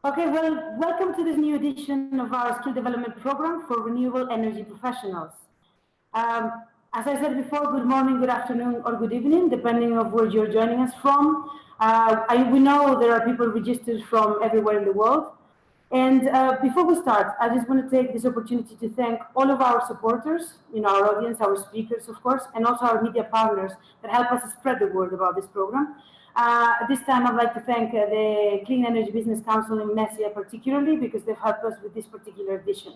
Okay, well, welcome to this new edition of our skill development program for renewable energy professionals. As I said before, good morning, good afternoon, or good evening, depending on where you're joining us from. We know there are people registered from everywhere in the world. And before we start, I just want to take this opportunity to thank all of our supporters, our audience, our speakers, of course, and also our media partners that help us spread the word about this program. This time, I'd like to thank the Clean Energy Business Council in MESIA particularly because they've helped us with this particular edition.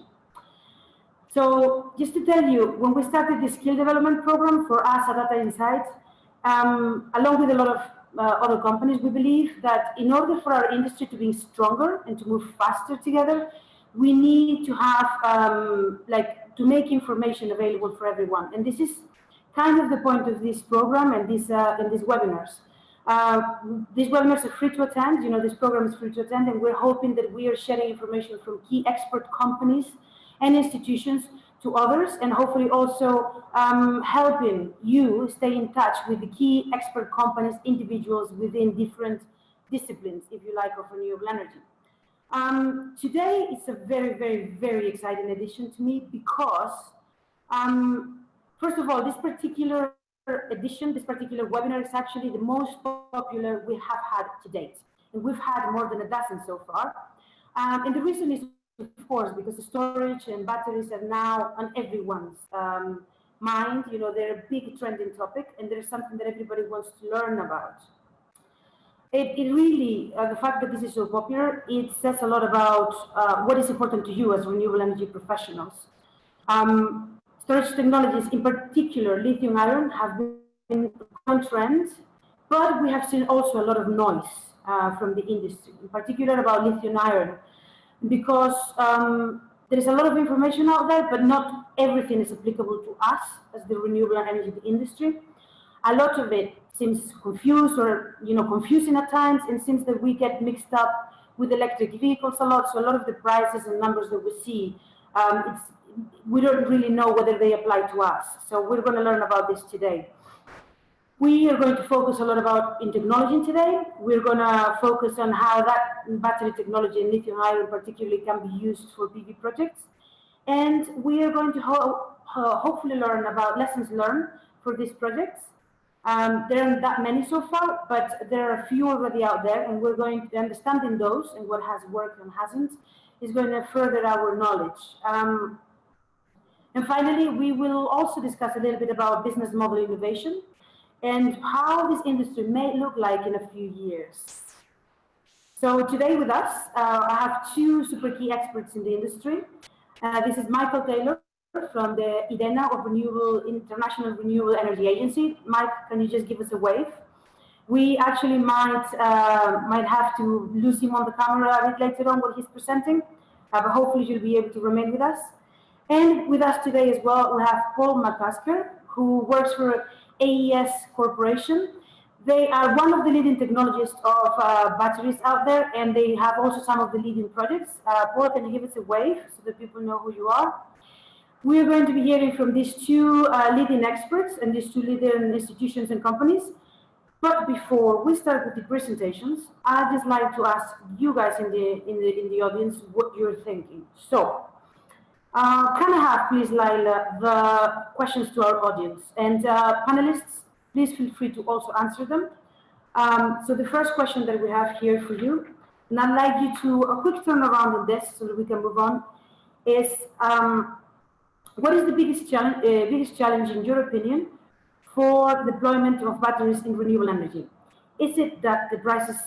So just to tell you, when we started the skill development program for us at Data Insights, along with a lot of other companies, we believe that in order for our industry to be stronger and to move faster together, we need to have, to make information available for everyone. And this is kind of the point of this program and these webinars. These webinars are free to attend. This program is free to attend, and we're hoping that we are sharing information from key expert companies and institutions to others, and hopefully also helping you stay in touch with the key expert companies, individuals within different disciplines, if you like, of renewable energy. Today, it's a very, very, very exciting edition to me because, first of all, this particular edition, this particular webinar is actually the most popular we have had to date. And we've had more than a dozen so far. And the reason is, of course, because the storage and batteries are now on everyone's mind. They're a big trending topic, and there's something that everybody wants to learn about. It really, the fact that this is so popular, it says a lot about what is important to you as renewable energy professionals. Storage technologies, in particular lithium ion, have been on trend, but we have seen also a lot of noise from the industry, in particular about lithium ion, because there is a lot of information out there, but not everything is applicable to us as the renewable energy industry. A lot of it seems confused or confusing at times, and seems that we get mixed up with electric vehicles a lot. So a lot of the prices and numbers that we see, we don't really know whether they apply to us. So we're going to learn about this today. We are going to focus a lot in technology today. We're going to focus on how that battery technology and lithium ion particularly can be used for PV projects. And we are going to hopefully learn about lessons learned for these projects. There aren't that many so far, but there are a few already out there, and we're going to understanding those and what has worked and hasn't is going to further our knowledge. And finally, we will also discuss a little bit about business model innovation and how this industry may look like in a few years. So today with us, I have two super key experts in the industry. This is Michael Taylor from the IRENA of International Renewable Energy Agency. Mike, can you just give us a wave? We actually might have to lose him on the camera a bit later on when he's presenting, but hopefully you'll be able to remain with us. And with us today as well, we have Paul McCusker, who works for AES Corporation. They are one of the leading technologists of batteries out there, and they have also some of the leading projects. Paul, can you give us a wave so that people know who you are? We are going to be hearing from these two leading experts and these two leading institutions and companies. But before we start with the presentations, I'd just like to ask you guys in the audience what you're thinking. So, can I have, please, Laila, the questions to our audience? And panelists, please feel free to also answer them. So the first question that we have here for you, and I'd like you to a quick turnaround on this so that we can move on, is what is the biggest challenge in your opinion for deployment of batteries in renewable energy? Is it that the price is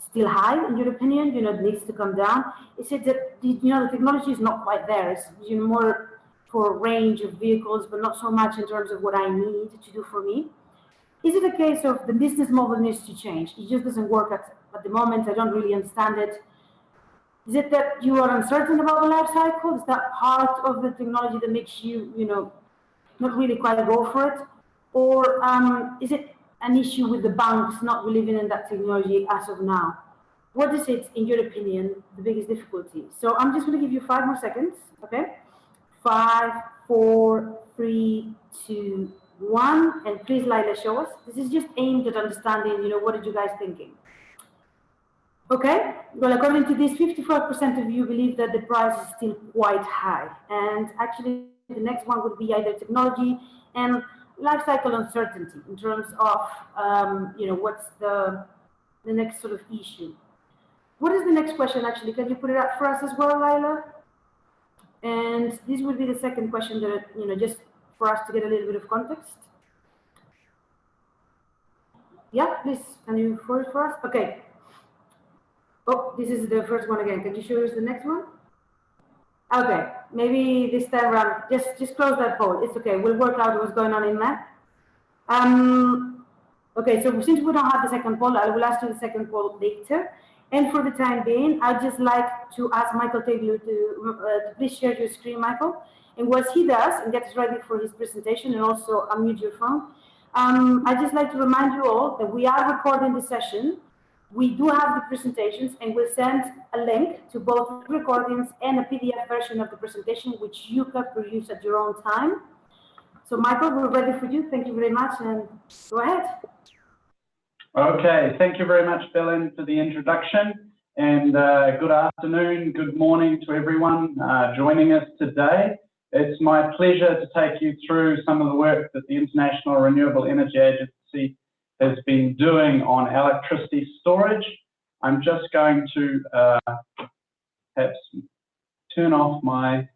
still high, in your opinion? It needs to come down. Is it that the technology is not quite there? It's more for a range of vehicles, but not so much in terms of what I need to do for me. Is it a case of the business model needs to change? It just doesn't work at the moment. I don't really understand it. Is it that you are uncertain about the life cycle? Is that part of the technology that makes you, not really quite go for it? Or is it an issue with the banks not believing in that technology as of now? What is it, in your opinion, the biggest difficulty? So I'm just going to give you 5 more seconds, okay? 5, 4, 3, 2, 1, and please, Laila, show us. This is just aimed at understanding, what are you guys thinking? Okay, well, according to this, 54% of you believe that the price is still quite high. And actually, the next one would be either technology and life cycle uncertainty in terms of, what's the next sort of issue. What is the next question, actually? Can you put it up for us as well, Laila? And this would be the second question that, just for us to get a little bit of context. Yeah, please, can you forward for us? Okay. Oh, this is the first one again. Can you show us the next one? Okay, maybe this time around, just close that poll. It's okay. We'll work out what's going on in that. Okay, so since we don't have the second poll, I will ask you the second poll later. And for the time being, I'd just like to ask Michael Taylor to please share your screen, Michael. And what he does and gets ready for his presentation, and also unmute your phone. I'd just like to remind you all that we are recording the session. We do have the presentations, and we'll send a link to both recordings and a PDF version of the presentation, which you can peruse at your own time. So, Michael, we're ready for you. Thank you very much, and go ahead. Okay, thank you very much, Belen, for the introduction. And good afternoon, good morning to everyone joining us today. It's my pleasure to take you through some of the work that the International Renewable Energy Agency has been doing on electricity storage. I'm just going to perhaps turn off my,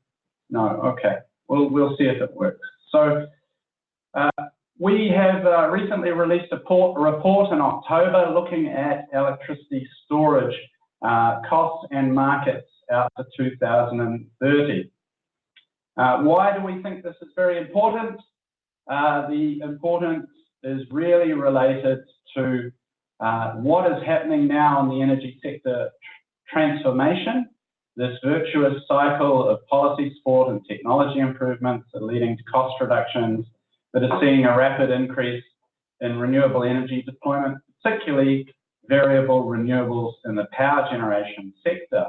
no, okay, we'll see if it works. So we have recently released a report in October looking at electricity storage costs and markets out to 2030. Why do we think this is very important? The importance is really related to what is happening now in the energy sector transformation, this virtuous cycle of policy support and technology improvements that are leading to cost reductions, that are seeing a rapid increase in renewable energy deployment, particularly variable renewables in the power generation sector.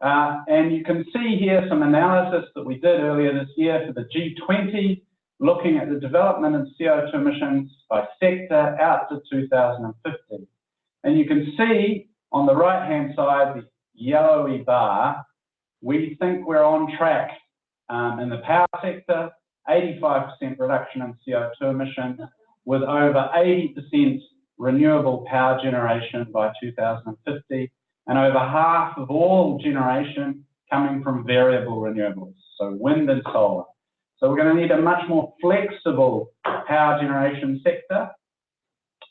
And you can see here some analysis that we did earlier this year for the G20, looking at the development of CO2 emissions by sector out to 2050. And you can see on the right-hand side, the yellowy bar, we think we're on track in the power sector, 85% reduction in CO2 emissions, with over 80% renewable power generation by 2050, and over half of all generation coming from variable renewables, so wind and solar. So we're going to need a much more flexible power generation sector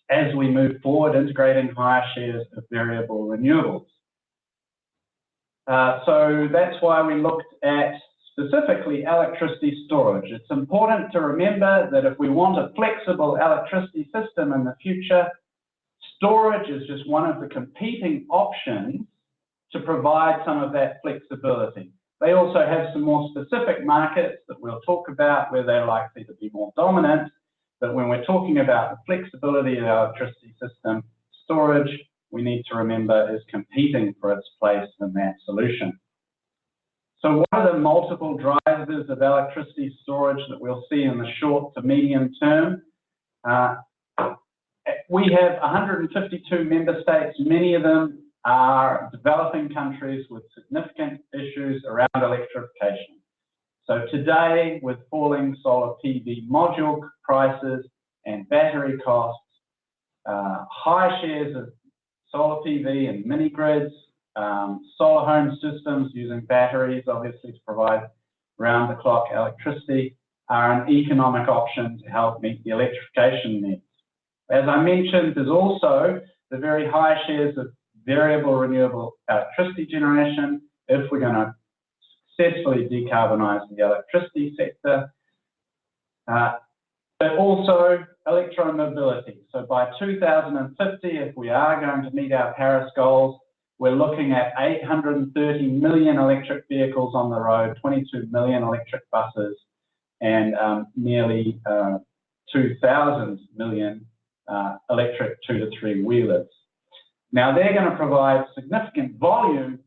as we move forward, integrating higher shares of variable renewables. So that's why we looked at specifically electricity storage. It's important to remember that if we want a flexible electricity system in the future, storage is just one of the competing options to provide some of that flexibility. They also have some more specific markets that we'll talk about where they're likely to be more dominant. But when we're talking about the flexibility of the electricity system, storage, we need to remember, is competing for its place in that solution. So what are the multiple drivers of electricity storage that we'll see in the short to medium term? We have 152 member states. Many of them are developing countries with significant issues around electrification. So today, with falling solar PV module prices and battery costs, high shares of solar PV and mini grids, solar home systems using batteries, obviously, to provide round-the-clock electricity, are an economic option to help meet the electrification needs. As I mentioned, there's also the very high shares of variable renewable electricity generation if we're going to successfully decarbonize the electricity sector, but also electromobility. So by 2050, if we are going to meet our Paris goals, we're looking at 830 million electric vehicles on the road, 22 million electric buses, and nearly 2,000 million electric 2 to 3 wheelers. Now they're going to provide significant volume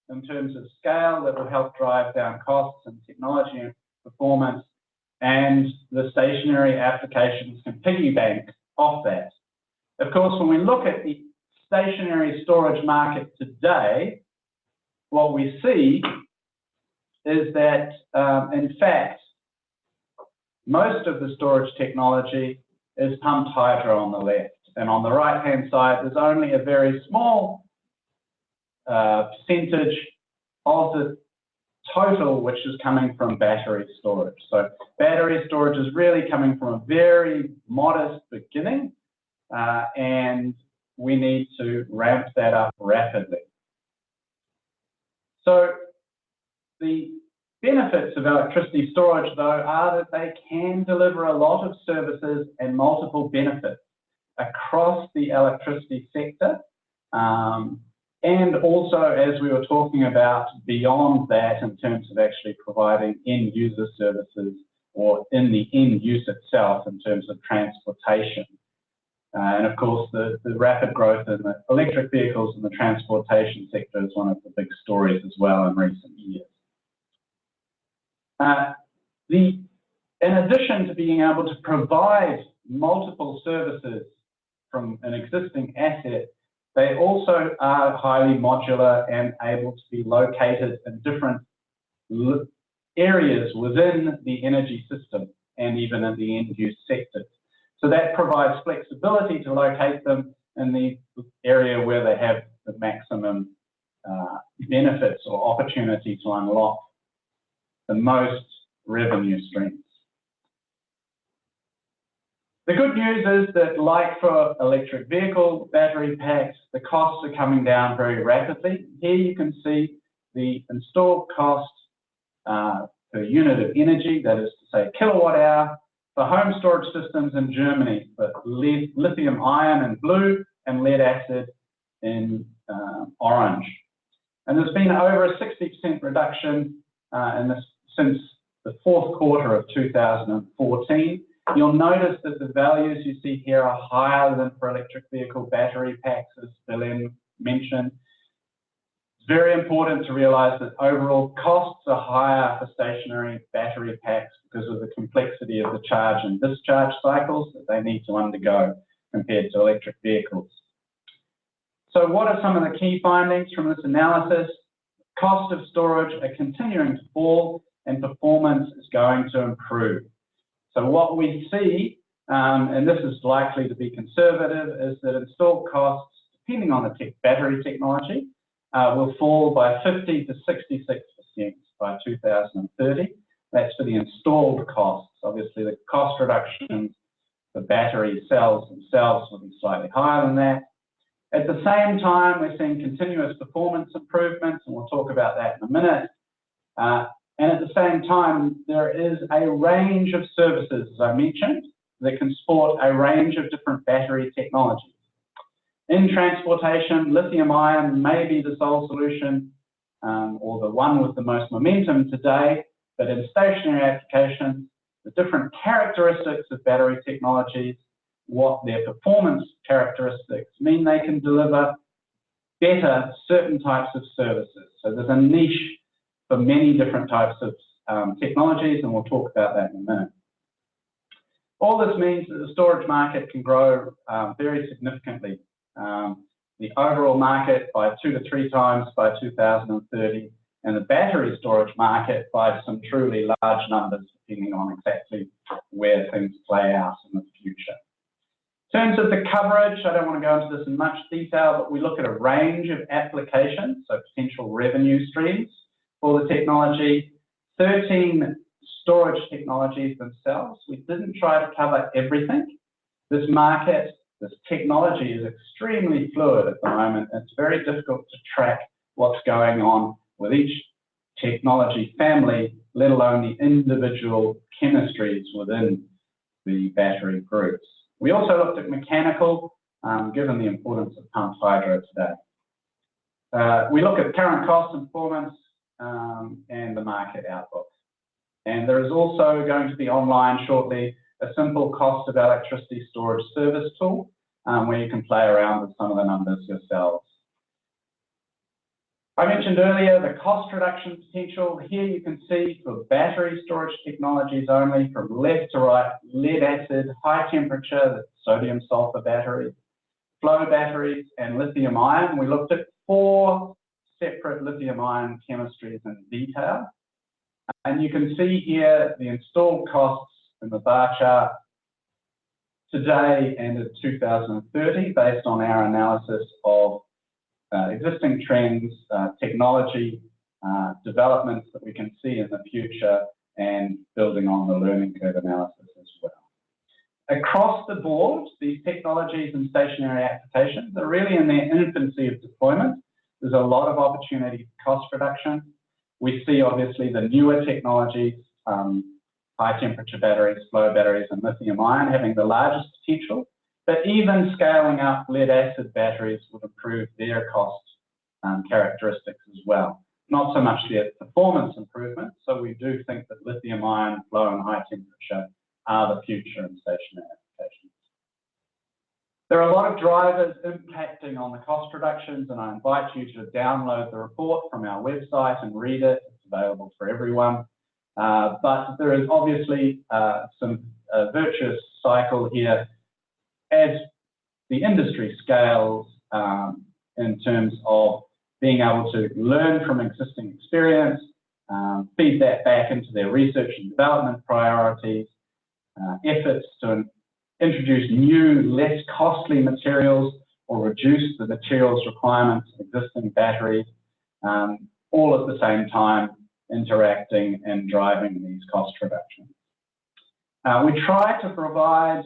in terms of scale that will help drive down costs and technology and performance, and the stationary applications can piggyback off that. Of course, when we look at the stationary storage market today, what we see is that, in fact, most of the storage technology is pumped hydro on the left. And on the right-hand side, there's only a very small percentage of the total which is coming from battery storage. So battery storage is really coming from a very modest beginning, and we need to ramp that up rapidly. So the benefits of electricity storage, though, are that they can deliver a lot of services and multiple benefits across the electricity sector, and also, as we were talking about, beyond that in terms of actually providing end user services or in the end use itself in terms of transportation. And of course, the rapid growth in the electric vehicles in the transportation sector is one of the big stories as well in recent years. In addition to being able to provide multiple services from an existing asset, they also are highly modular and able to be located in different areas within the energy system and even in the end use sectors. So that provides flexibility to locate them in the area where they have the maximum benefits or opportunity to unlock the most revenue streams. The good news is that, like for electric vehicle battery packs, the costs are coming down very rapidly. Here you can see the installed cost per unit of energy, that is to say kilowatt hour, for home storage systems in Germany, for lithium ion in blue and lead acid in orange. And there's been over a 60% reduction since the fourth quarter of 2014. You'll notice that the values you see here are higher than for electric vehicle battery packs, as Belen mentioned. It's very important to realize that overall costs are higher for stationary battery packs because of the complexity of the charge and discharge cycles that they need to undergo compared to electric vehicles. So what are some of the key findings from this analysis? Cost of storage are continuing to fall and performance is going to improve. So what we see, and this is likely to be conservative, is that installed costs, depending on the battery technology, will fall by 50 to 66% by 2030. That's for the installed costs. Obviously, the cost reductions for battery cells themselves will be slightly higher than that. At the same time, we're seeing continuous performance improvements, and we'll talk about that in a minute. And at the same time, there is a range of services, as I mentioned, that can support a range of different battery technologies. In transportation, lithium ion may be the sole solution or the one with the most momentum today, but in stationary applications, the different characteristics of battery technologies, what their performance characteristics mean, they can deliver better certain types of services. So there's a niche for many different types of technologies, and we'll talk about that in a minute. All this means that the storage market can grow very significantly. The overall market by 2 to 3 times by 2030, and the battery storage market by some truly large numbers, depending on exactly where things play out in the future. In terms of the coverage, I don't want to go into this in much detail, but we look at a range of applications, so potential revenue streams for the technology, 13 storage technologies themselves. We didn't try to cover everything. This market, this technology is extremely fluid at the moment. It's very difficult to track what's going on with each technology family, let alone the individual chemistries within the battery groups. We also looked at mechanical, given the importance of pumped hydro today. We look at current cost and performance and the market outlook. And there is also going to be online shortly a simple cost of electricity storage service tool where you can play around with some of the numbers yourselves. I mentioned earlier the cost reduction potential. Here you can see for battery storage technologies only, from left to right, lead acid, high temperature, sodium sulfur batteries, flow batteries, and lithium ion. We looked at 4 separate lithium ion chemistries in detail. And you can see here the installed costs in the bar chart today and in 2030 based on our analysis of existing trends, technology, developments that we can see in the future, and building on the learning curve analysis as well. Across the board, these technologies and stationary applications are really in their infancy of deployment. There's a lot of opportunity for cost reduction. We see obviously the newer technologies, high temperature batteries, flow batteries, and lithium ion having the largest potential, but even scaling up lead acid batteries would improve their cost characteristics as well. Not so much the performance improvements, so we do think that lithium ion, flow, and high temperature are the future in stationary applications. There are a lot of drivers impacting on the cost reductions, and I invite you to download the report from our website and read it. It's available for everyone. But there is obviously some virtuous cycle here as the industry scales in terms of being able to learn from existing experience, feed that back into their research and development priorities, efforts to introduce new, less costly materials or reduce the materials requirements of existing batteries, all at the same time interacting and driving these cost reductions. We try to provide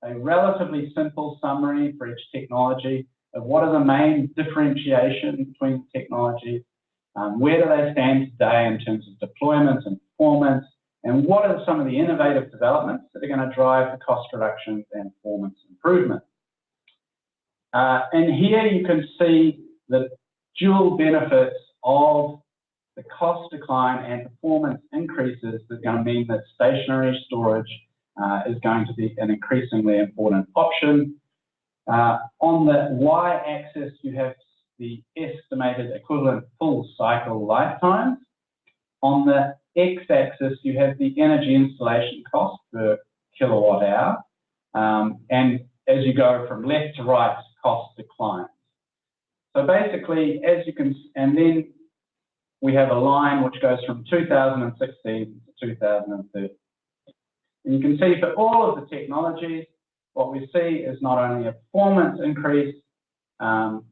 a relatively simple summary for each technology of what are the main differentiations between technologies, where do they stand today in terms of deployment and performance, and what are some of the innovative developments that are going to drive the cost reductions and performance improvement. And here you can see the dual benefits of the cost decline and performance increases that are going to mean that stationary storage is going to be an increasingly important option. On the y-axis, you have the estimated equivalent full cycle lifetimes. On the x-axis, you have the energy installation cost per kilowatt hour. And as you go from left to right, cost declines. So basically, as you can, and then we have a line which goes from 2016 to 2030. And you can see for all of the technologies, what we see is not only a performance increase, but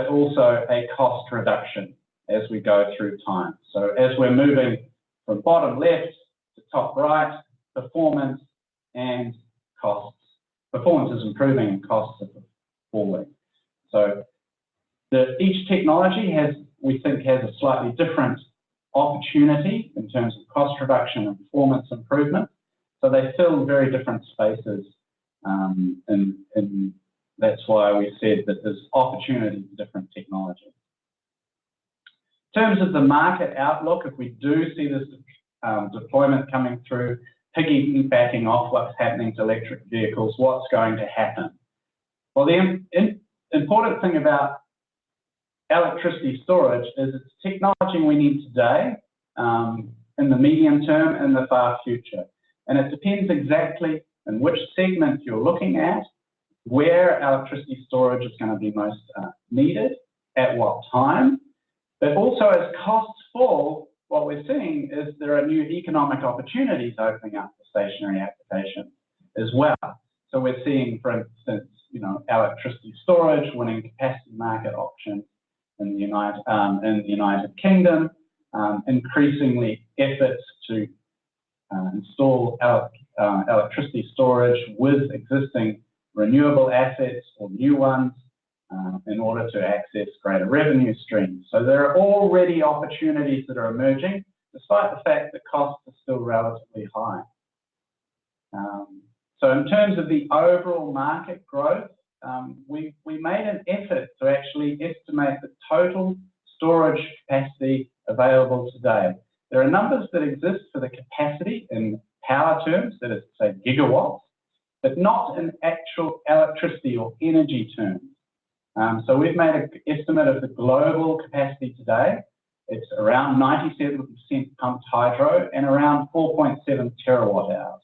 also a cost reduction as we go through time. So as we're moving from bottom left to top right, performance and costs. Performance is improving and costs are falling. So each technology has, we think, has a slightly different opportunity in terms of cost reduction and performance improvement. So they fill very different spaces, and that's why we said that there's opportunity for different technologies. In terms of the market outlook, if we do see this deployment coming through, piggybacking off what's happening to electric vehicles, what's going to happen? Well, the important thing about electricity storage is it's technology we need today, in the medium term and the far future. And it depends exactly in which segment you're looking at, where electricity storage is going to be most needed, at what time. But also as costs fall, what we're seeing is there are new economic opportunities opening up for stationary applications as well. So we're seeing, for instance, electricity storage winning capacity market options in the United Kingdom, increasingly efforts to install electricity storage with existing renewable assets or new ones in order to access greater revenue streams. So there are already opportunities that are emerging, despite the fact that costs are still relatively high. So in terms of the overall market growth, we made an effort to actually estimate the total storage capacity available today. There are numbers that exist for the capacity in power terms, that is to say gigawatts, but not in actual electricity or energy terms. So we've made an estimate of the global capacity today. It's around 97% pumped hydro and around 4.7 terawatt hours.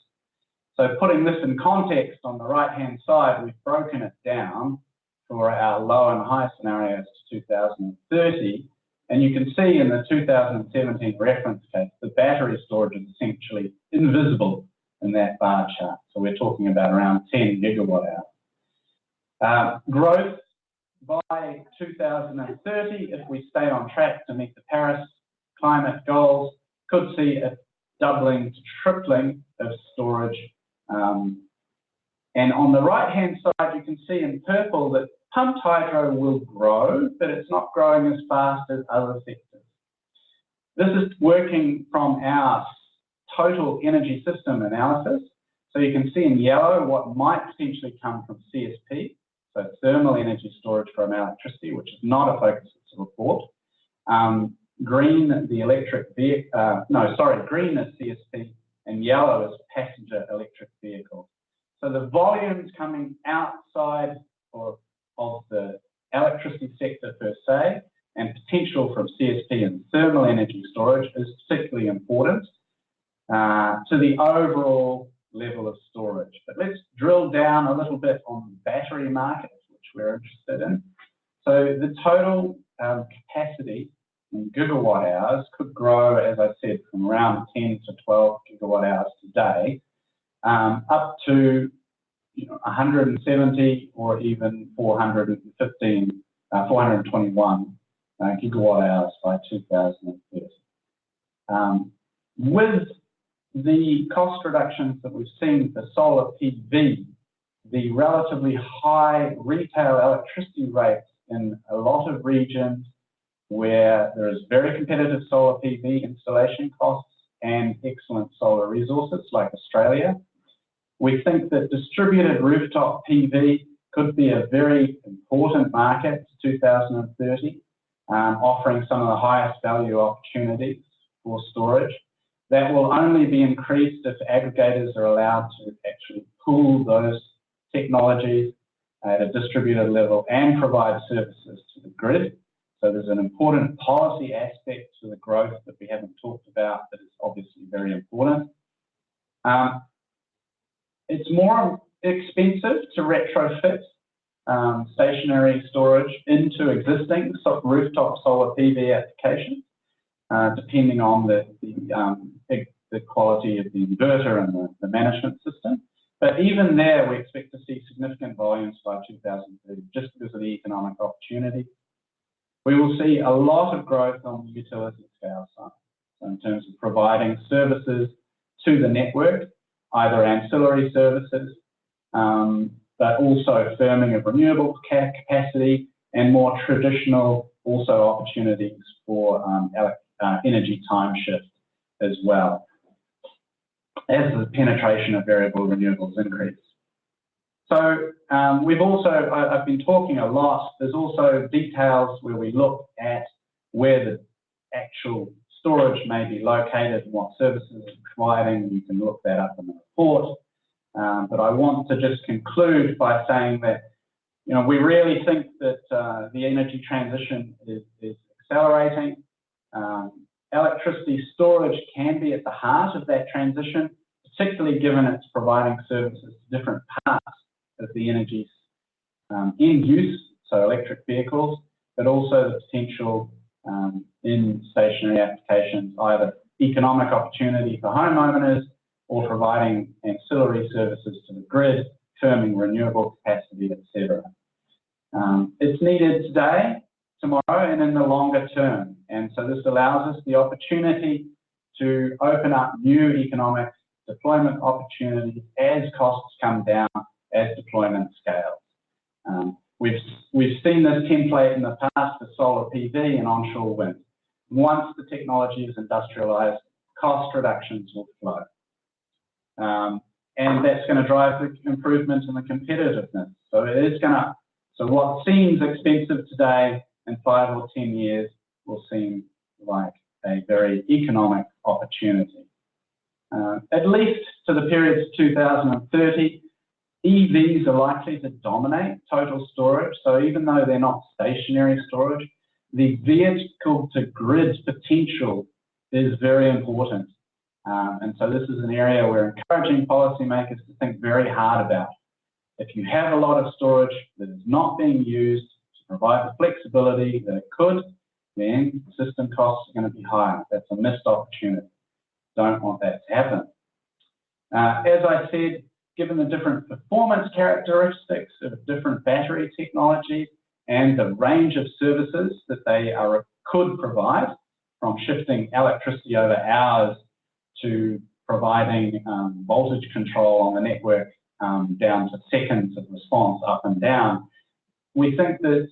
So putting this in context, on the right-hand side, we've broken it down for our low and high scenarios to 2030. And you can see in the 2017 reference case, the battery storage is essentially invisible in that bar chart. So we're talking about around 10 gigawatt hours. Growth by 2030, if we stay on track to meet the Paris climate goals, could see a doubling to tripling of storage. And on the right-hand side, you can see in purple that pumped hydro will grow, but it's not growing as fast as other sectors. This is working from our total energy system analysis. So you can see in yellow what might potentially come from CSP, so thermal energy storage from electricity, which is not a focus of the report. Green, the electric vehicle, green is CSP, and yellow is passenger electric vehicles. So the volumes coming outside of the electricity sector per se, and potential from CSP and thermal energy storage is particularly important to the overall level of storage. But let's drill down a little bit on battery markets, which we're interested in. So the total capacity in gigawatt hours could grow, as I said, from around 10 to 12 gigawatt hours today, up to 170 or even 421 gigawatt hours by 2030. With the cost reductions that we've seen for solar PV, the relatively high retail electricity rates in a lot of regions where there is very competitive solar PV installation costs and excellent solar resources like Australia, we think that distributed rooftop PV could be a very important market to 2030, offering some of the highest value opportunities for storage. That will only be increased if aggregators are allowed to actually pool those technologies at a distributed level and provide services to the grid. So there's an important policy aspect to the growth that we haven't talked about that is obviously very important. It's more expensive to retrofit stationary storage into existing rooftop solar PV applications, depending on the quality of the inverter and the management system. But even there, we expect to see significant volumes by 2030, just because of the economic opportunity. We will see a lot of growth on the utility scale side, so in terms of providing services to the network, either ancillary services, but also firming of renewable capacity and more traditional also opportunities for energy time shift as well, as the penetration of variable renewables increase. So we've also, I've been talking a lot, there's also details where we look at where the actual storage may be located and what services it's providing. You can look that up in the report. But I want to just conclude by saying that, we really think that the energy transition is accelerating. Electricity storage can be at the heart of that transition, particularly given it's providing services to different parts of the energy in use, so electric vehicles, but also the potential in stationary applications, either economic opportunity for homeowners or providing ancillary services to the grid, firming renewable capacity, etc. It's needed today, tomorrow, and in the longer term. And so this allows us the opportunity to open up new economic deployment opportunities as costs come down, as deployment scales. We've seen this template in the past for solar PV and onshore wind. Once the technology is industrialized, cost reductions will flow. And that's going to drive the improvement in the competitiveness. So it is going to, so what seems expensive today in 5 or 10 years will seem like a very economic opportunity. At least to the period of 2030, EVs are likely to dominate total storage. So even though they're not stationary storage, the vehicle to grid potential is very important. And so this is an area we're encouraging policymakers to think very hard about. If you have a lot of storage that is not being used to provide the flexibility that it could, then system costs are going to be higher. That's a missed opportunity. Don't want that to happen. As I said, given the different performance characteristics of different battery technologies and the range of services that they could provide, from shifting electricity over hours to providing voltage control on the network down to seconds of response up and down, we think that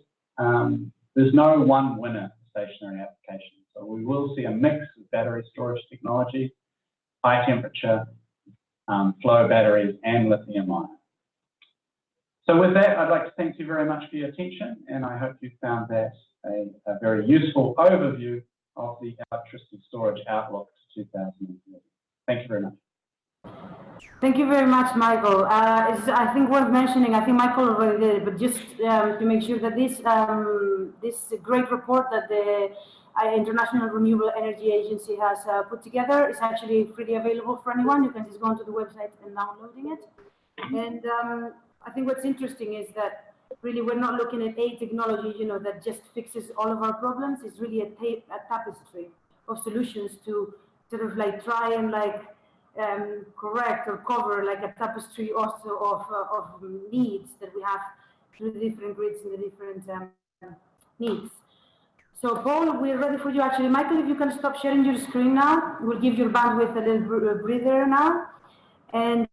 there's no one winner for stationary applications. So we will see a mix of battery storage technologies, high temperature, flow batteries, and lithium ion. So with that, I'd like to thank you very much for your attention, and I hope you found that a very useful overview of the electricity storage outlook for 2030. Thank you very much. Thank you very much, Michael. It's, I think, worth mentioning, I think Michael already did it, but just to make sure that this great report that the International Renewable Energy Agency has put together is actually freely available for anyone. You can just go onto the website and downloading it. And I think what's interesting is that really we're not looking at a technology, that just fixes all of our problems. It's really a tapestry of solutions to sort of like try and correct or cover like a tapestry also of needs that we have through the different grids and the different needs. So Paul, we're ready for you actually. Michael, if you can stop sharing your screen now, we'll give your bandwidth a little breather now. And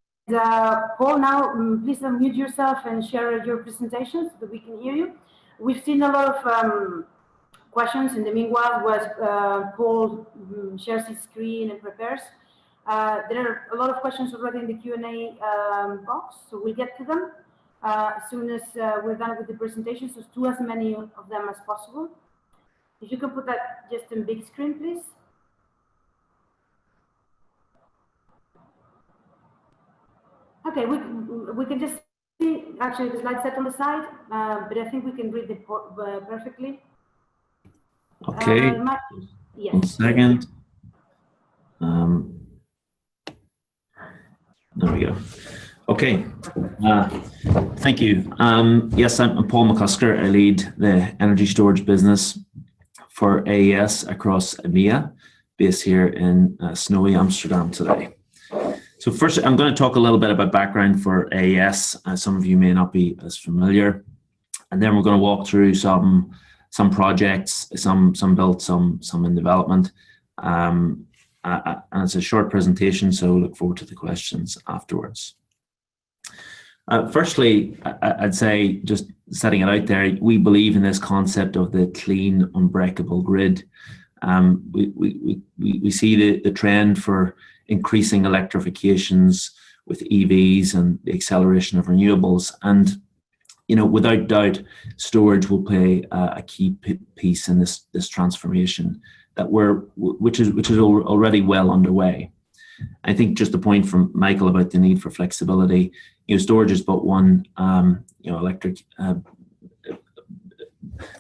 Paul, now please unmute yourself and share your presentation so that we can hear you. We've seen a lot of questions in the meanwhile as Paul shares his screen and prepares. There are a lot of questions already in the Q&A box, so we'll get to them as soon as we're done with the presentation, so to as many of them as possible. If you can put that just in big screen, please. Okay, we can just see actually the slide set on the side, but I think we can read it perfectly. Okay, yes. 1 second. There we go. Okay, thank you. Yes, I'm Paul McCusker. I lead the energy storage business for AES across EMEA, based here in snowy Amsterdam today. So first, I'm going to talk a little bit about background for AES. Some of you may not be as familiar. And then we're going to walk through some projects, some built, some in development. And it's a short presentation, so look forward to the questions afterwards. Firstly, I'd say, just setting it out there, we believe in this concept of the clean, unbreakable grid. We see the trend for increasing electrifications with EVs and the acceleration of renewables. And, without doubt, storage will play a key piece in this transformation which is already well underway. I think just the point from Michael about the need for flexibility, storage is but one,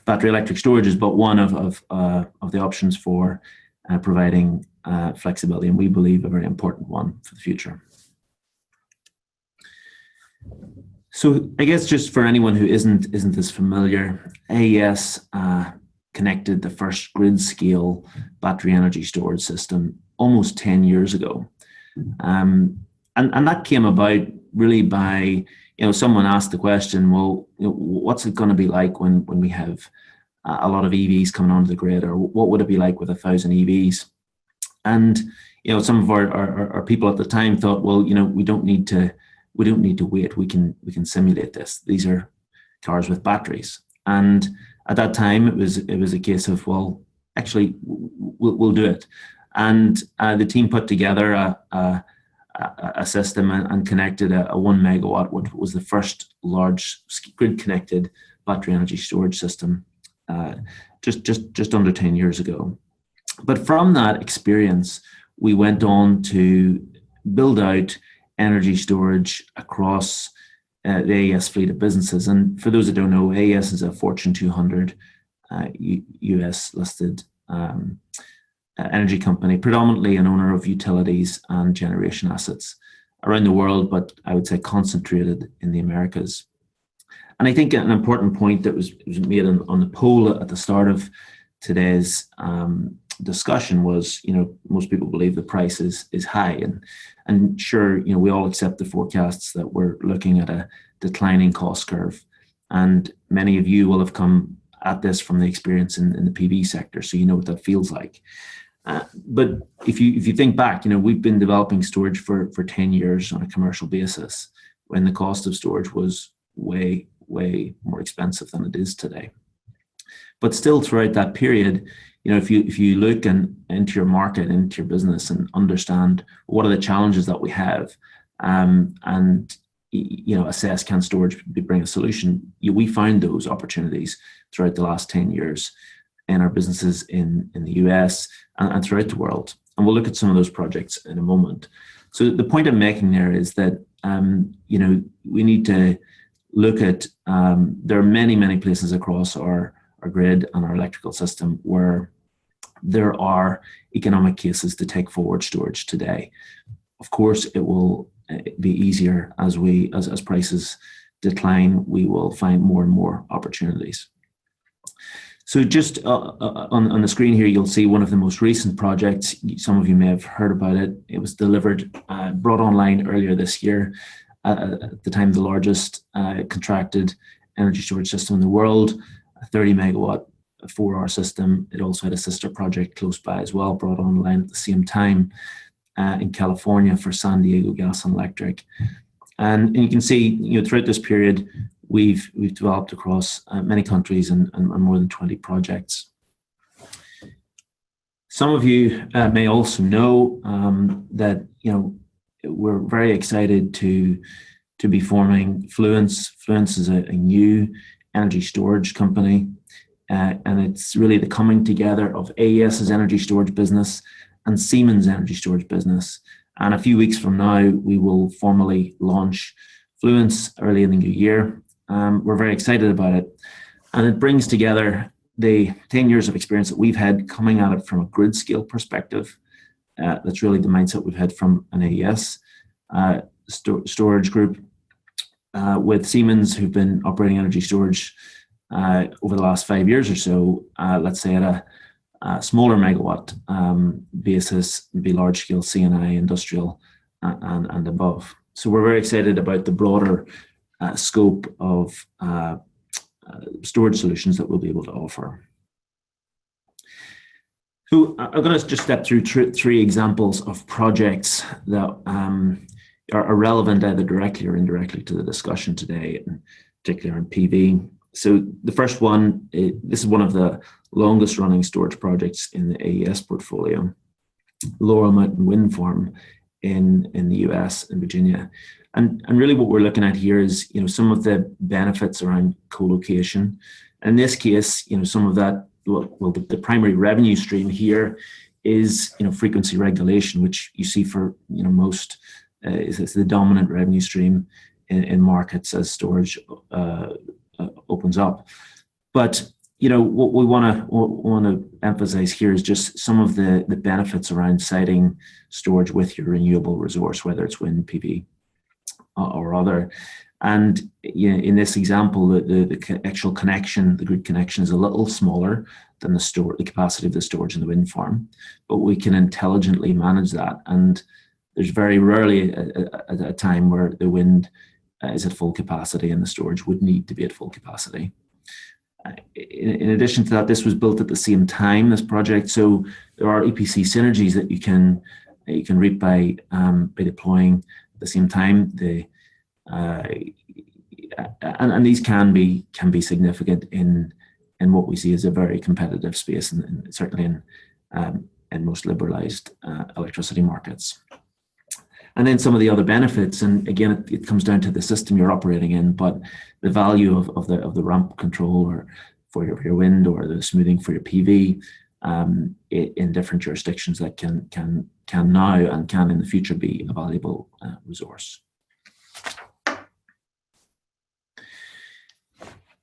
battery electric storage is but one of the options for providing flexibility, and we believe a very important one for the future. So I guess just for anyone who isn't as familiar, AES connected the first grid scale battery energy storage system almost 10 years ago. And that came about really by, someone asked the question, well, what's it going to be like when we have a lot of EVs coming onto the grid, or what would it be like with 1,000 EVs? And, some of our people at the time thought, well, we don't need to wait. We can simulate this. These are cars with batteries. And at that time, it was a case of, well, actually, we'll do it. And the team put together a system and connected a 1 megawatt, which was the first large grid-connected battery energy storage system just under 10 years ago. But from that experience, we went on to build out energy storage across the AES fleet of businesses. And for those that don't know, AES is a Fortune 200 US listed energy company, predominantly an owner of utilities and generation assets around the world, but I would say concentrated in the Americas. And I think an important point that was made on the poll at the start of today's discussion was, most people believe the price is high, and sure, we all accept the forecasts that we're looking at a declining cost curve, and many of you will have come at this from the experience in the PV sector, so you know what that feels like. But if you think back, we've been developing storage for 10 years on a commercial basis when the cost of storage was way more expensive than it is today. But still, throughout that period, if you look into your market, into your business, and understand what are the challenges that we have, and assess can storage bring a solution, we find those opportunities throughout the last 10 years in our businesses in the US and throughout the world. And we'll look at some of those projects in a moment. So the point I'm making there is that we need to look at there are many places across our grid and our electrical system where there are economic cases to take forward storage today. Of course, it will be easier as prices decline. We will find more and more opportunities. So just on the screen here, you'll see one of the most recent projects. Some of you may have heard about it. It was delivered, brought online earlier this year, at the time the largest contracted energy storage system in the world, a 30 megawatt 4-hour system. It also had a sister project close by as well, brought online at the same time in California for San Diego Gas and Electric. And you can see, throughout this period, we've developed across many countries and more than 20 projects. Some of you may also know that we're very excited to be forming Fluence. Fluence is a new energy storage company, and it's really the coming together of AES's energy storage business and Siemens' energy storage business. And a few weeks from now, we will formally launch Fluence early in the new year. We're very excited about it, and it brings together the 10 years of experience that we've had coming at it from a grid scale perspective. That's really the mindset we've had from an AES storage group with Siemens, who've been operating energy storage over the last 5 years or so, let's say at a smaller megawatt basis, be large scale C&I, industrial and above. So we're very excited about the broader scope of storage solutions that we'll be able to offer. So I'm going to just step through three examples of projects that are relevant either directly or indirectly to the discussion today, and particularly on PV. So the first one, this is one of the longest running storage projects in the AES portfolio, Laurel Mountain Wind Farm in the US and Virginia. And really what we're looking at here is, some of the benefits around co-location. In this case, some of that, the primary revenue stream here is, frequency regulation, which you see for, most, is the dominant revenue stream in markets as storage opens up. But, what we want to emphasize here is just some of the benefits around siting storage with your renewable resource, whether it's wind, PV, or other. And in this example, the actual connection, the grid connection, is a little smaller than the capacity of the storage in the wind farm, but we can intelligently manage that. And there's very rarely a time where the wind is at full capacity and the storage would need to be at full capacity. In addition to that, this was built at the same time, this project, so there are EPC synergies that you can reap by deploying at the same time. And these can be significant in what we see as a very competitive space, and certainly in most liberalized electricity markets. And then some of the other benefits, and again, it comes down to the system you're operating in, but the value of the ramp control or for your wind, or the smoothing for your PV in different jurisdictions that can now and can in the future be a valuable resource.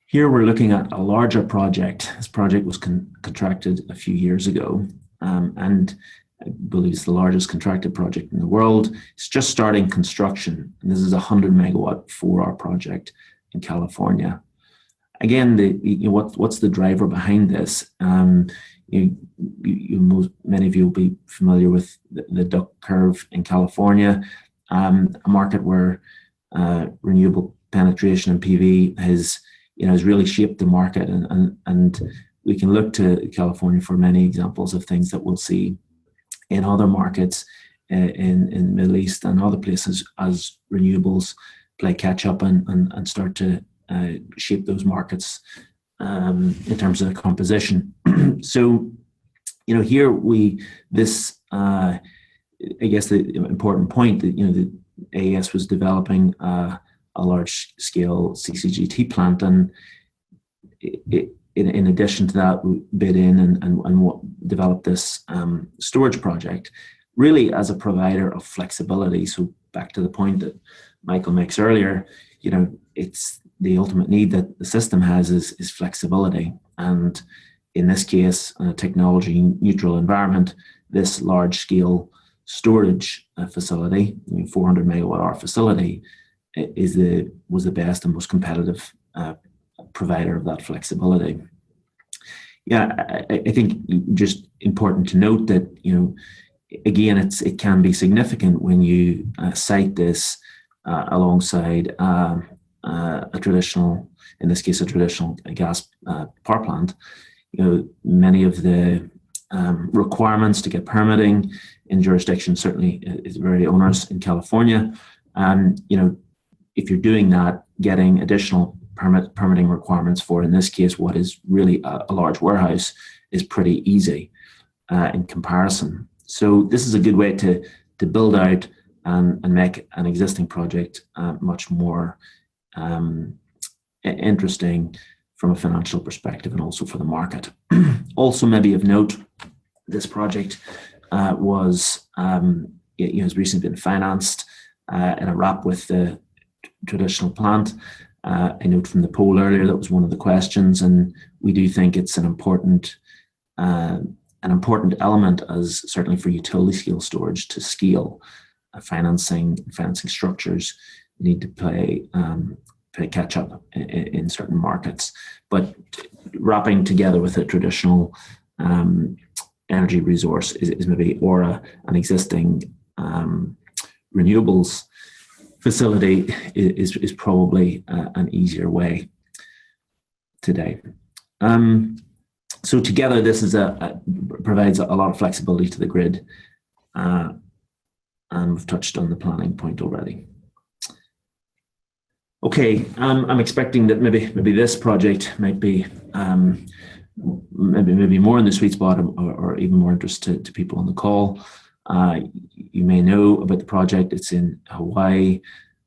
Here we're looking at a larger project. This project was contracted a few years ago, and I believe it's the largest contracted project in the world. It's just starting construction, and this is a 100 megawatt 4-hour project in California. Again, what's the driver behind this? Many of you will be familiar with the duck curve in California, a market where renewable penetration in PV has really shaped the market, and we can look to California for many examples of things that we'll see in other markets in the Middle East and other places as renewables play catch up and start to shape those markets in terms of the composition. So, here I guess the important point that, the AES was developing a large scale CCGT plant, and in addition to that, we bid in and developed this storage project, really as a provider of flexibility. So back to the point that Michael makes earlier, it's the ultimate need that the system has is flexibility. And in this case, a technology neutral environment, this large scale storage facility, 400 megawatt hour facility, was the best and most competitive provider of that flexibility. Yeah, I think just important to note that, again, it can be significant when you cite this alongside a traditional, in this case, a traditional gas power plant. Many of the requirements to get permitting in jurisdiction certainly is very onerous in California. If you're doing that, getting additional permitting requirements for, in this case, what is really a large warehouse is pretty easy in comparison. So this is a good way to build out and make an existing project much more interesting from a financial perspective and also for the market. Also, maybe of note, this project has recently been financed in a wrap with the traditional plant. I note from the poll earlier that was one of the questions, and we do think it's an important element, as certainly for utility scale storage to scale. Financing structures need to play catch up in certain markets, but wrapping together with a traditional energy resource is maybe, or an existing renewables facility is probably an easier way today. So together, this provides a lot of flexibility to the grid, and we've touched on the planning point already. Okay, I'm expecting that maybe this project might be maybe more in the sweet spot or even more interest to people on the call. You may know about the project. It's in Hawaii.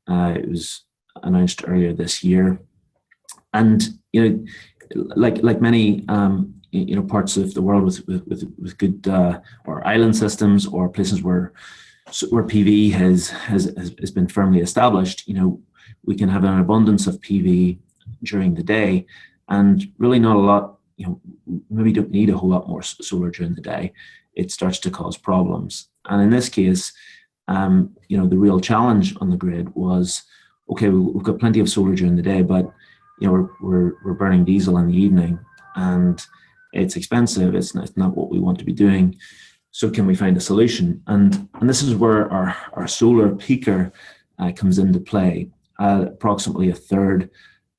It was announced earlier this year, and like many parts of the world with good or island systems or places where PV has been firmly established, we can have an abundance of PV during the day, and really not a lot. Maybe don't need a whole lot more solar during the day. It starts to cause problems. And in this case, the real challenge on the grid was, okay, we've got plenty of solar during the day, but we're burning diesel in the evening, and it's expensive. It's not what we want to be doing. So can we find a solution? And this is where our solar peaker comes into play. Approximately a third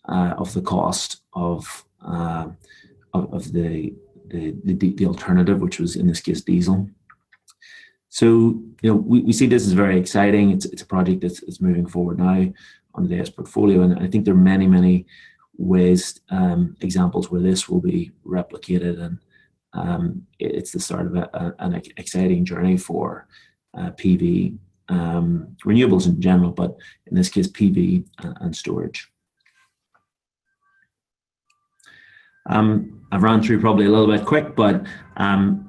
of the cost of the alternative, which was in this case diesel. So we see this as very exciting. It's a project that's moving forward now on the AES portfolio, and I think there are many ways, examples where this will be replicated, and it's the start of an exciting journey for PV, renewables in general, but in this case PV and storage. I've run through probably a little bit quick, but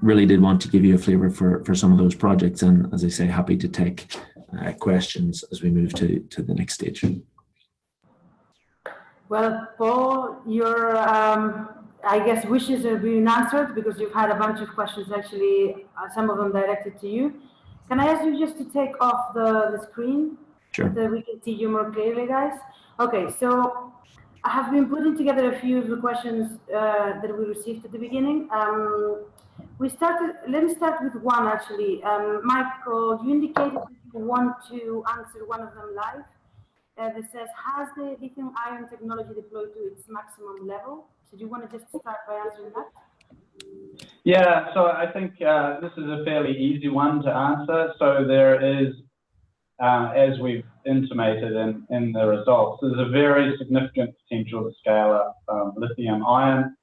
really did want to give you a flavor for some of those projects, and as I say, happy to take questions as we move to the next stage. Well, Paul, your I guess wishes are being answered because you've had a bunch of questions actually, some of them directed to you. Can I ask you just to take off the screen? Sure. So that we can see you more clearly, guys? Okay, so I have been putting together a few of the questions that we received at the beginning. Let me start with one actually. Michael, you indicated that you want to answer one of them live. That says, has the lithium ion technology deployed to its maximum level? So do you want to just start by answering that? Yeah, so I think this is a fairly easy one to answer. So there is, as we've intimated in the results, there's a very significant potential to scale up lithium ion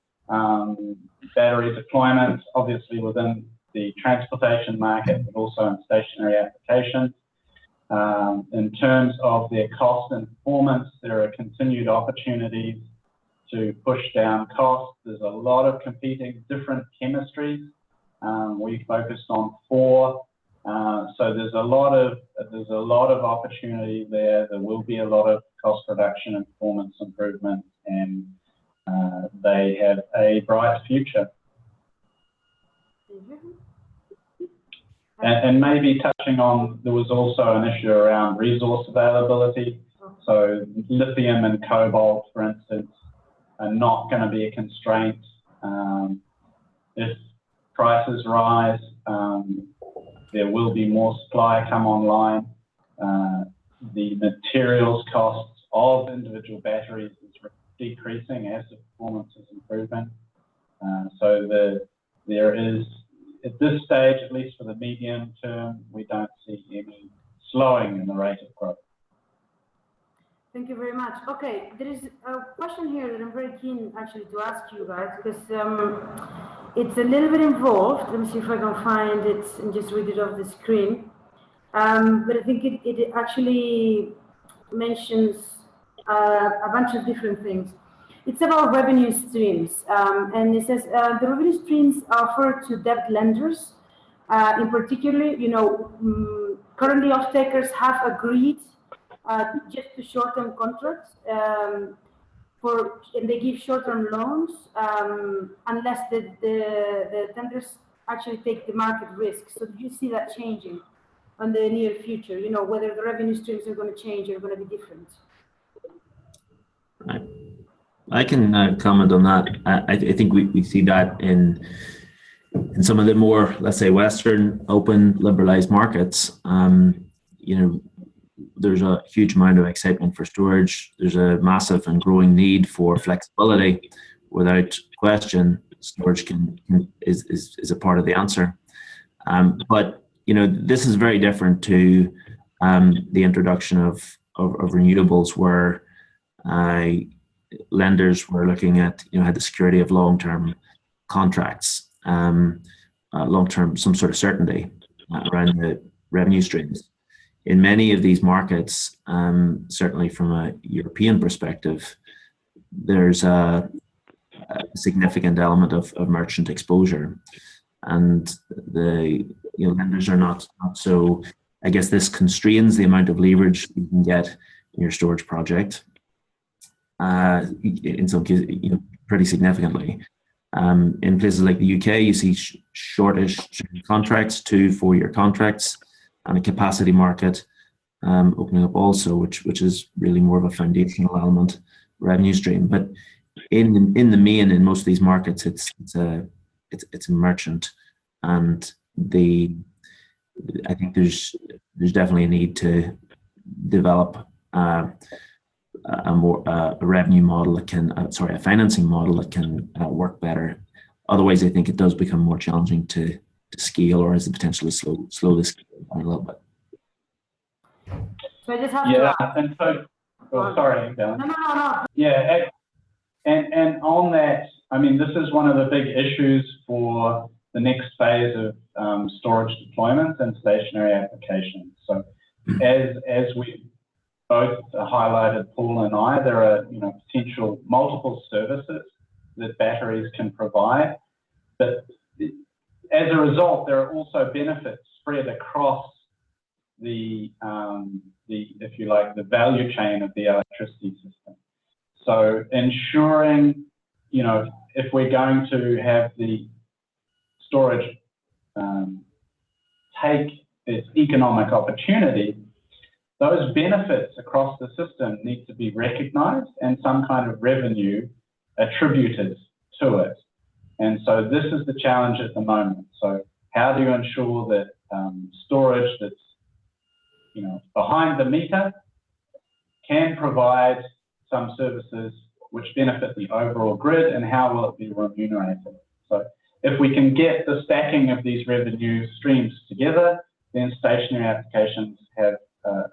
battery deployment, obviously within the transportation market, but also in stationary applications. In terms of their cost and performance, there are continued opportunities to push down costs. There's a lot of competing different chemistries. We focused on 4. So there's a lot of opportunity there. There will be a lot of cost reduction and performance improvement, and they have a bright future. And maybe touching on, there was also an issue around resource availability. So lithium and cobalt, for instance, are not going to be a constraint. If prices rise, there will be more supply come online. The materials costs of individual batteries is decreasing as the performance is improving. So there is, at this stage, at least for the medium term, we don't see any slowing in the rate of growth. Thank you very much. Okay, there is a question here that I'm very keen actually to ask you guys, because it's a little bit involved. Let me see if I can find it and just read it off the screen. But I think it actually mentions a bunch of different things. It's about revenue streams, and it says the revenue streams offered to debt lenders, in particular, currently off-takers have agreed just to short-term contracts and they give short-term loans unless the tenders actually take the market risk. So do you see that changing in the near future? Whether the revenue streams are going to change or going to be different? I can comment on that. I think we see that in some of the more, let's say, Western open liberalized markets. There's a huge amount of excitement for storage. There's a massive and growing need for flexibility. Without question, storage is a part of the answer. But this is very different to the introduction of renewables, where lenders were looking at had the security of long-term contracts, long-term, some sort of certainty around the revenue streams. In many of these markets, certainly from a European perspective, there's a significant element of merchant exposure, and the lenders are not so. I guess this constrains the amount of leverage you can get in your storage project. In some cases, pretty significantly. In places like the UK, you see shortish contracts, 2-4-year contracts, and a capacity market opening up also, which is really more of a foundational element revenue stream. But in the main, in most of these markets, it's a merchant, and I think there's definitely a need to develop a revenue model that can, a financing model that can work better. Otherwise, I think it does become more challenging to scale, or has the potential to slow the scale down a little bit. So I just have to ask. And so, sorry, Bella. No. Yeah, and on that, I mean, this is one of the big issues for the next phase of storage deployment and stationary applications. So as we both highlighted, Paul and I, there are potential multiple services that batteries can provide, but as a result, there are also benefits spread across the if you like, the value chain of the electricity system. So ensuring if we're going to have the storage take its economic opportunity, those benefits across the system need to be recognized and some kind of revenue attributed to it. And so this is the challenge at the moment. So how do you ensure that storage that's behind the meter can provide some services which benefit the overall grid, and how will it be remunerated? So if we can get the stacking of these revenue streams together, then stationary applications have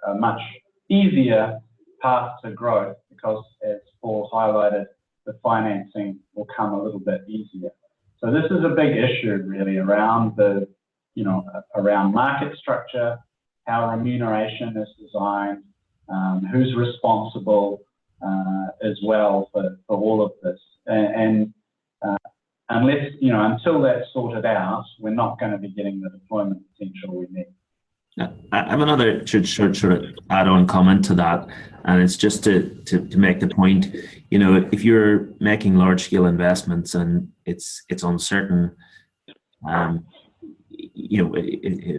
a much easier path to growth, because as Paul highlighted, the financing will come a little bit easier. So this is a big issue really around around market structure, how remuneration is designed, who's responsible as well for all of this. And unless, until that's sorted out, we're not going to be getting the deployment potential we need. I have another sort of add-on comment to that, and it's just to make the point, if you're making large-scale investments and it's uncertain, if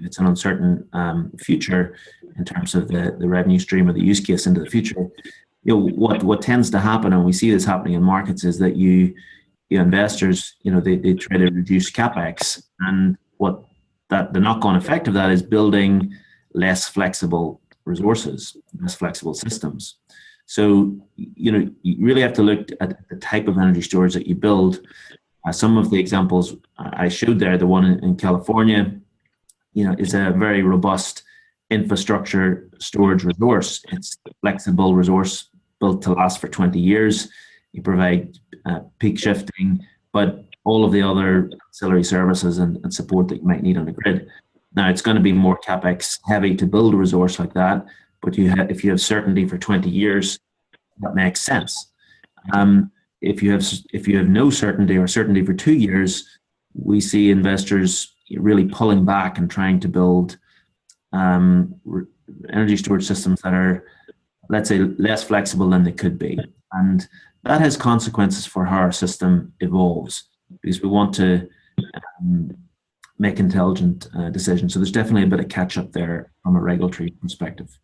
it's an uncertain future in terms of the revenue stream or the use case into the future, what tends to happen, and we see this happening in markets, is that investors, they try to reduce capex, and the knock-on effect of that is building less flexible resources, less flexible systems. So, you really have to look at the type of energy storage that you build. Some of the examples I showed there, the one in California, is a very robust infrastructure storage resource. It's a flexible resource built to last for 20 years. You provide peak shifting, but all of the other ancillary services and support that you might need on the grid. Now, it's going to be more capex heavy to build a resource like that, but if you have certainty for 20 years, that makes sense. If you have no certainty, or certainty for 2 years, we see investors really pulling back and trying to build energy storage systems that are, let's say, less flexible than they could be. And that has consequences for how our system evolves, because we want to make intelligent decisions. So there's definitely a bit of catch up there from a regulatory perspective.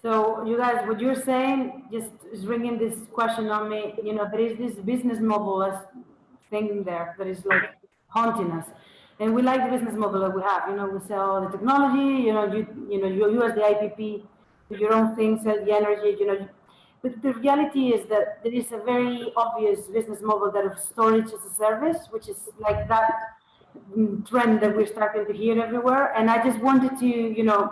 So you guys, what you're saying just is ringing this question on me. There is this business model thing there that is like haunting us, and we like the business model that we have. We sell the technology. You as the IPP, do your own thing, sell the energy. But the reality is that there is a very obvious business model that of storage as a service, which is like that trend that we're starting to hear everywhere. And I just wanted to,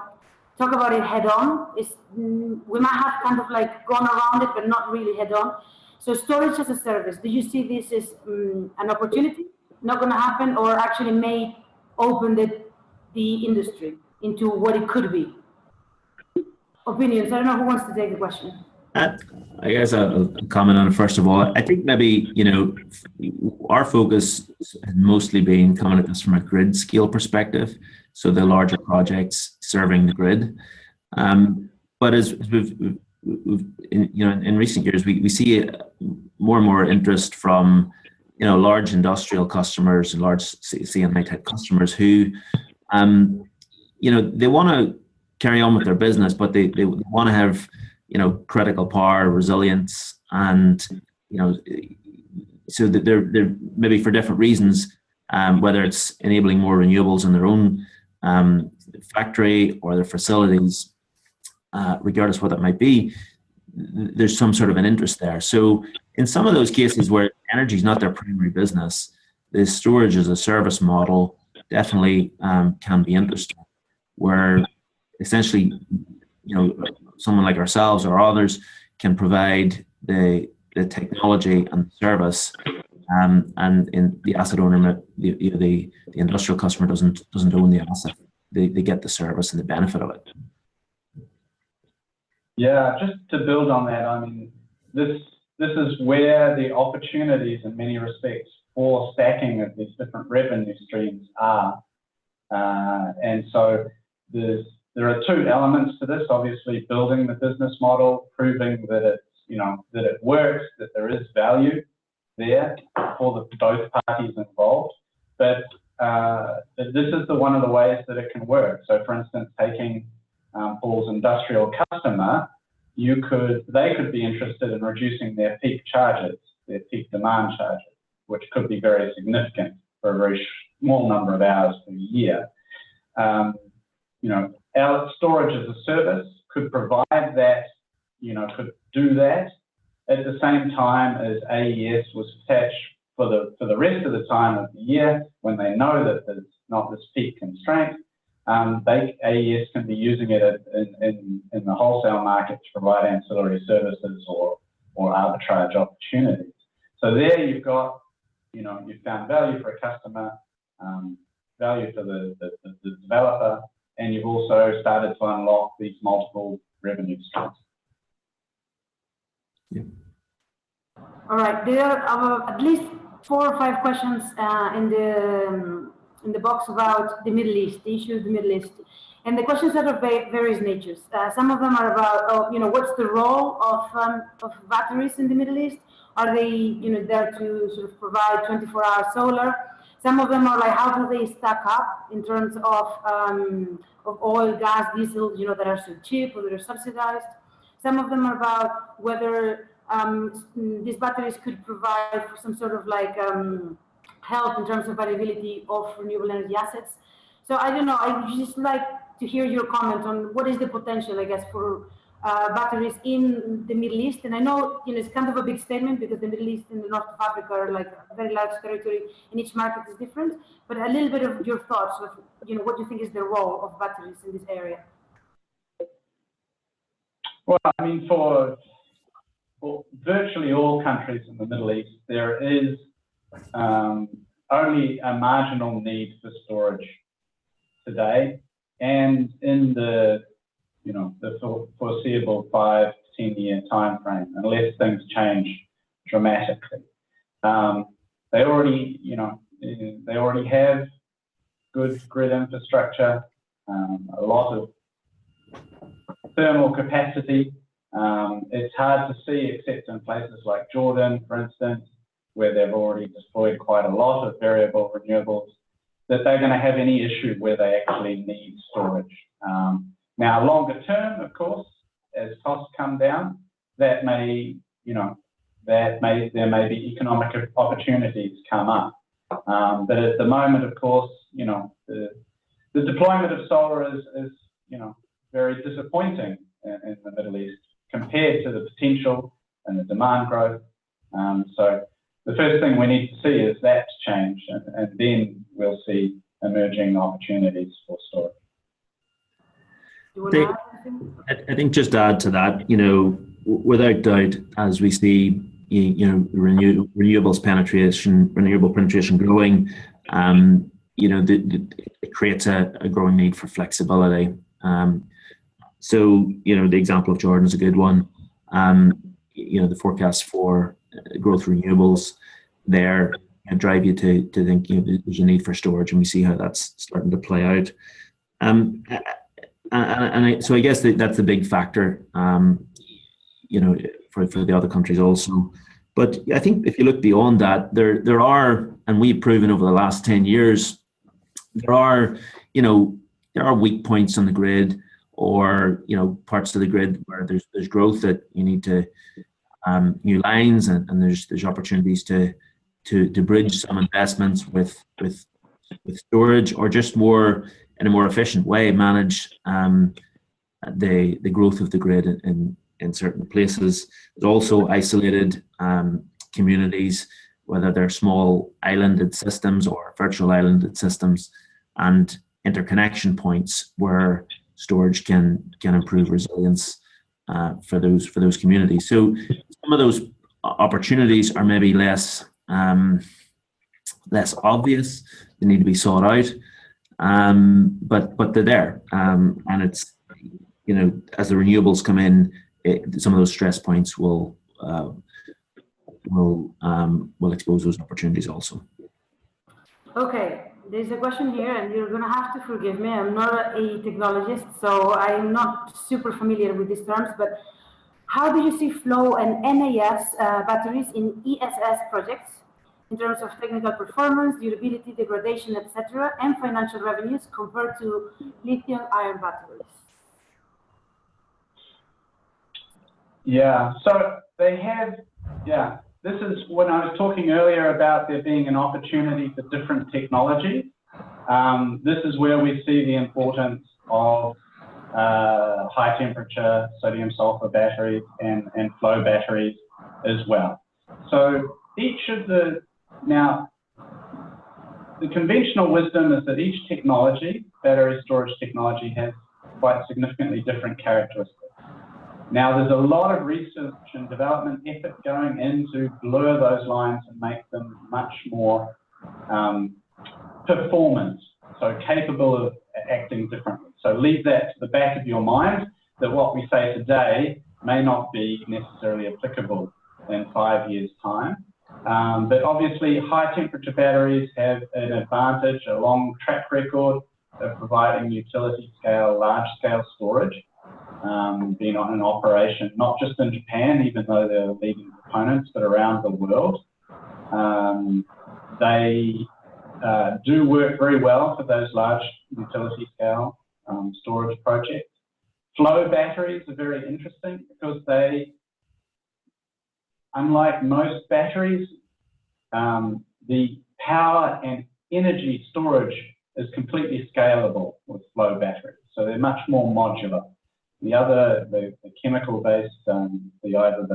talk about it head on. We might have kind of like gone around it, but not really head on. So storage as a service, do you see this as an opportunity, not going to happen, or actually may open the industry into what it could be? Opinions. I don't know who wants to take the question. I guess I'll comment on it first of all. I think maybe, our focus has mostly been coming at this from a grid scale perspective. So the larger projects serving the grid. But as we've in recent years, we see more and more interest from, large industrial customers and large C&I type customers who, they want to carry on with their business, but they want to have, critical power, resilience, and, so that they're maybe for different reasons, whether it's enabling more renewables in their own factory or their facilities, regardless of what that might be, there's some sort of an interest there. So in some of those cases where energy is not their primary business, the storage as a service model definitely can be interesting, where essentially, someone like ourselves or others can provide the technology and the service, and in the asset owner, the industrial customer doesn't own the asset. They get the service and the benefit of it. Yeah, just to build on that, I mean, this is where the opportunities in many respects for stacking of these different revenue streams are. And so there are two elements to this, obviously building the business model, proving that it's that it works, that there is value there for both parties involved. But this is one of the ways that it can work. So, for instance, taking Paul's industrial customer, they could be interested in reducing their peak charges, their peak demand charges, which could be very significant for a very small number of hours per year. Our storage as a service could provide that, could do that at the same time as AES was attached for the rest of the time of the year when they know that there's not this peak constraint. AES can be using it in the wholesale market to provide ancillary services or arbitrage opportunities. So there you've got, you've found value for a customer, value for the developer, and you've also started to unlock these multiple revenue streams. Yeah. All right, there are at least 4 or 5 questions in the box about the Middle East, the issue of the Middle East. And the questions are of various natures. Some of them are about, what's the role of batteries in the Middle East? Are they, there to sort of provide 24-hour solar? Some of them are like, how do they stack up in terms of oil, gas, diesel, that are so cheap or that are subsidized? Some of them are about whether these batteries could provide some sort of help in terms of availability of renewable energy assets. So I don't know, I would just like to hear your comment on what is the potential, I guess, for batteries in the Middle East. And I know, it's kind of a big statement because the Middle East and the north of Africa are like a very large territory and each market is different, but a little bit of your thoughts of, what do you think is the role of batteries in this area? Well, I mean, for virtually all countries in the Middle East, there is only a marginal need for storage today, and in the foreseeable 5 to 10 year time frame, unless things change dramatically. They already have good grid infrastructure, a lot of thermal capacity. It's hard to see, except in places like Jordan, for instance, where they've already deployed quite a lot of variable renewables, that they're going to have any issue where they actually need storage. Now, longer term, of course, as costs come down, there may be economic opportunities come up. But at the moment, of course, the deployment of solar is very disappointing in the Middle East compared to the potential and the demand growth. So the first thing we need to see is that change, and then we'll see emerging opportunities for storage. I think just to add to that, without doubt, as we see, renewable penetration growing, it creates a growing need for flexibility. So, the example of Jordan is a good one. The forecast for growth renewables there drive you to think there's a need for storage, and we see how that's starting to play out. So I guess that's the big factor, for the other countries also. But I think if you look beyond that, there are, and we've proven over the last 10 years, there are weak points on the grid, or parts of the grid where there's growth that you need to new lines, and there's opportunities to bridge some investments with storage, or just in a more efficient way manage the growth of the grid in certain places. There's also isolated communities, whether they're small islanded systems or virtual islanded systems, and interconnection points where storage can improve resilience for those communities. So some of those opportunities are maybe less obvious. They need to be sought out, but they're there, and it's as the renewables come in, some of those stress points will expose those opportunities also. Okay. There's a question here, and you're going to have to forgive me. I'm not a technologist, so I'm not super familiar with these terms, but How do you see flow and NAS batteries in ESS projects in terms of technical performance, durability, degradation, etc., and financial revenues compared to lithium-ion batteries? Yeah, so they have, yeah, this is when I was talking earlier about there being an opportunity for different technologies. This is where we see the importance of high temperature sodium sulfur batteries and flow batteries as well. So each of the, now the conventional wisdom is that each technology, battery storage technology, has quite significantly different characteristics. Now there's a lot of research and development effort going in to blur those lines and make them much more performance, so capable of acting differently. So leave that to the back of your mind, that what we say today may not be necessarily applicable in 5 years' time. But obviously high temperature batteries have an advantage, a long track record of providing utility scale, large scale storage, being on an operation, not just in Japan, even though they're leading proponents, but around the world. They do work very well for those large utility scale storage projects. Flow batteries are very interesting because they, unlike most batteries, the power and energy storage is completely scalable with flow batteries. So they're much more modular. The other, the chemical-based, either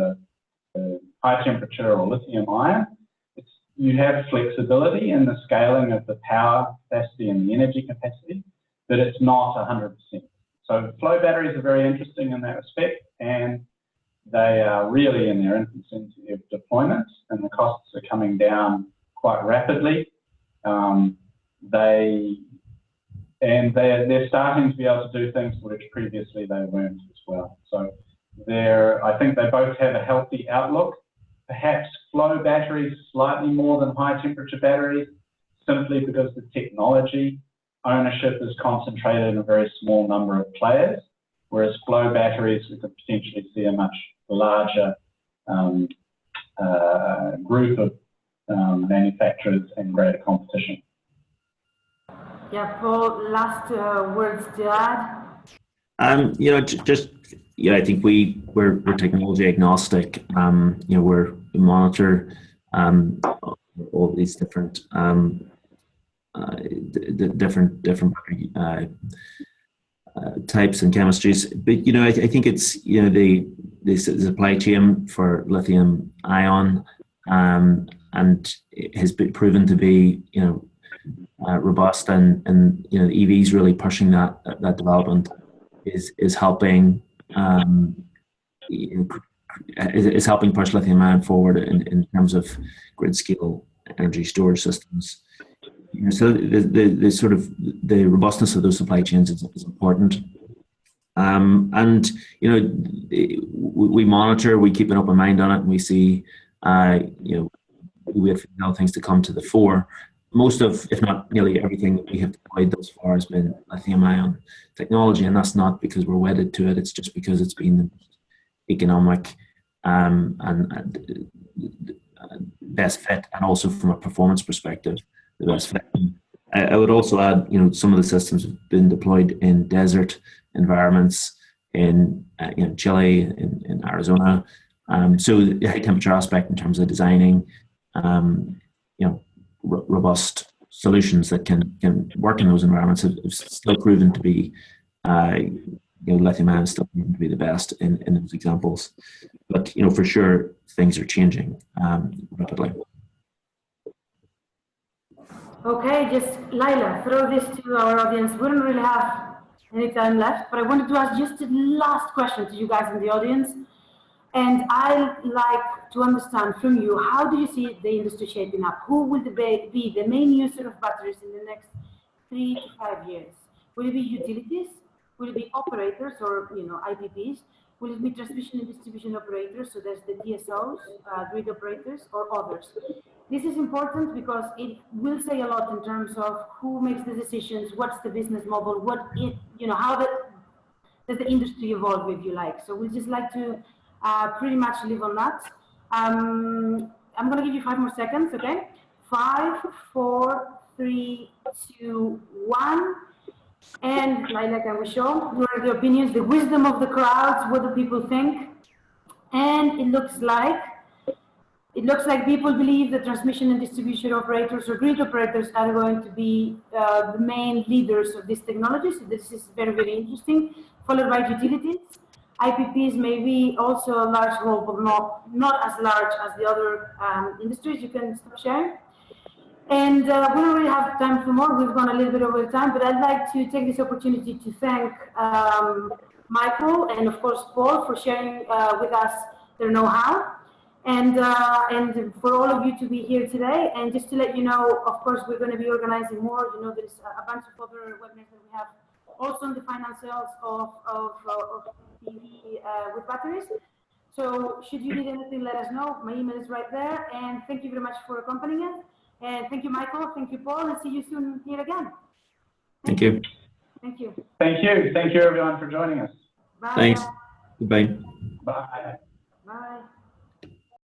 the high temperature or lithium ion, you have flexibility in the scaling of the power capacity and the energy capacity, but it's not 100%. So flow batteries are very interesting in that respect, and they are really in their infancy of deployments, and the costs are coming down quite rapidly. They're starting to be able to do things which previously they weren't as well. So I think they both have a healthy outlook. Perhaps flow batteries slightly more than high temperature batteries, simply because the technology ownership is concentrated in a very small number of players, whereas flow batteries, we could potentially see a much larger group of manufacturers and greater competition. Yeah, Paul, last words to add? I think we're technology agnostic. We monitor all these different types and chemistries. But I think it's the supply chain for lithium ion, and it has been proven to be robust, and EVs really pushing that development is helping is helping push lithium ion forward in terms of grid scale energy storage systems. So the sort of the robustness of those supply chains is important. And we monitor, we keep an open mind on it, and we see we have things to come to the fore. Most of, if not nearly everything that we have deployed thus far has been lithium-ion technology, and that's not because we're wedded to it. It's just because it's been the economic and best fit, and also from a performance perspective, the best fit. I would also add, some of the systems have been deployed in desert environments in Chile, in Arizona. So the high temperature aspect in terms of designing, robust solutions that can work in those environments have still proven to be, lithium ion still proven to be the best in those examples. But for sure things are changing rapidly. Okay, just Laila, throw this to our audience. We don't really have any time left, but I wanted to ask just the last question to you guys in the audience. And I'd like to understand from you, how do you see the industry shaping up? Who will be the main user of batteries in the next 3 to 5 years? Will it be utilities? Will it be operators or IPPs? Will it be transmission and distribution operators? So there's the DSOs, grid operators, or others. This is important because it will say a lot in terms of who makes the decisions, what's the business model, how does the industry evolve, if you like. So we'd just like to pretty much live on that. I'm going to give you 5 more seconds, okay? 5, 4, 3, 2, 1. And like I will show, what are the opinions, the wisdom of the crowds, what do people think? And it looks like people believe that transmission and distribution operators or grid operators are going to be the main leaders of this technology. So this is very, very interesting, followed by utilities. IPPs may be also a large role, but not as large as the other industries. You can stop sharing. And we don't really have time for more. We've gone a little bit over time, but I'd like to take this opportunity to thank Michael and, of course, Paul for sharing with us their know-how. And for all of you to be here today. And just to let you know, of course, we're going to be organizing more. You know, there's a bunch of other webinars that we have also on the financials of PV with batteries. So should you need anything, let us know. My email is right there. And thank you very much for accompanying us. And thank you, Michael. Thank you, Paul. And see you soon here again. Thank you. Thank you. Thank you. Thank you, everyone, for joining us. Bye. Thanks. Goodbye. Bye. Bye.